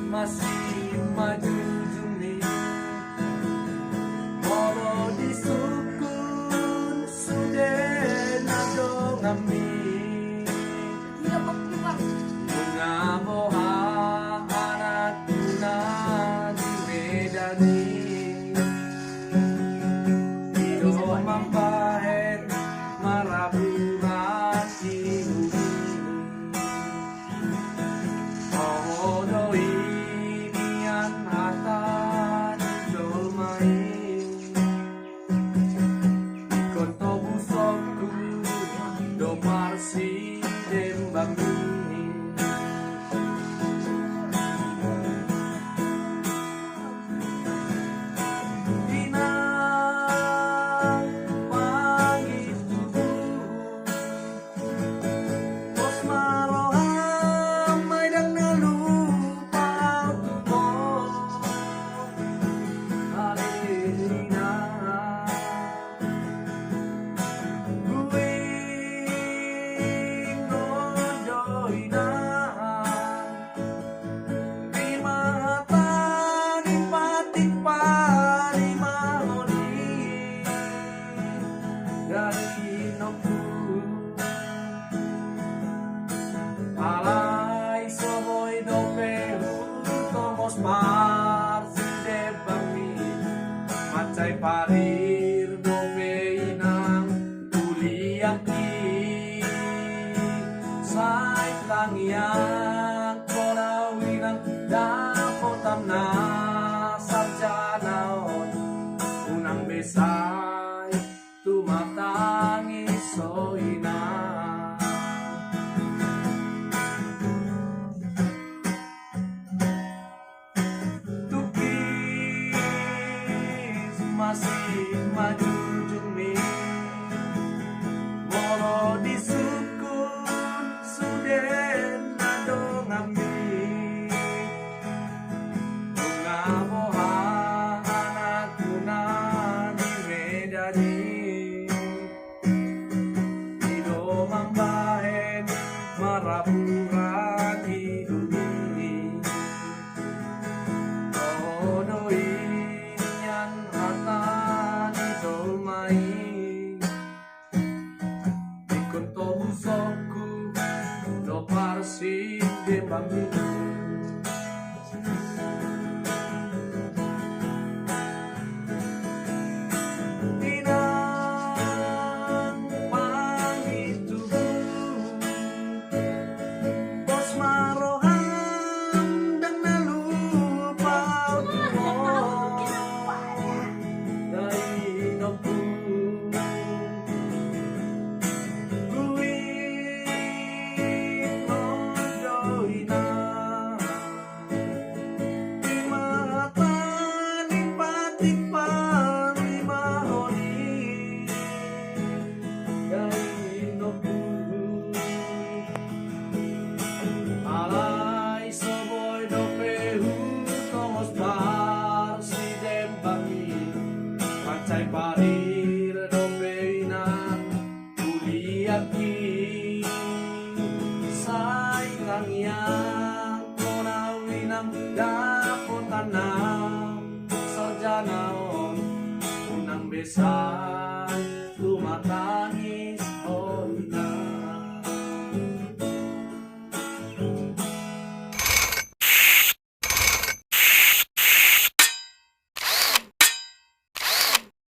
Masih maju jumi moro disukun sudah nadong ami bunga moha anak tuna di medani hido mambahen maraburan di bumi oh doi si dembami inang pangitu bos maroham maidang nalupa mo alina alay soboy do peru tomos mar sinde bami macai parir do peinang uliaki sai tangiang kolawinang dapotam na sarjanaon unang besay tumatangi soina masih maju jumi moro disukun sudah nadong ami bunga moha anak tuna di medani hido mambahen maraburan di bumi oh doi so saat ku mata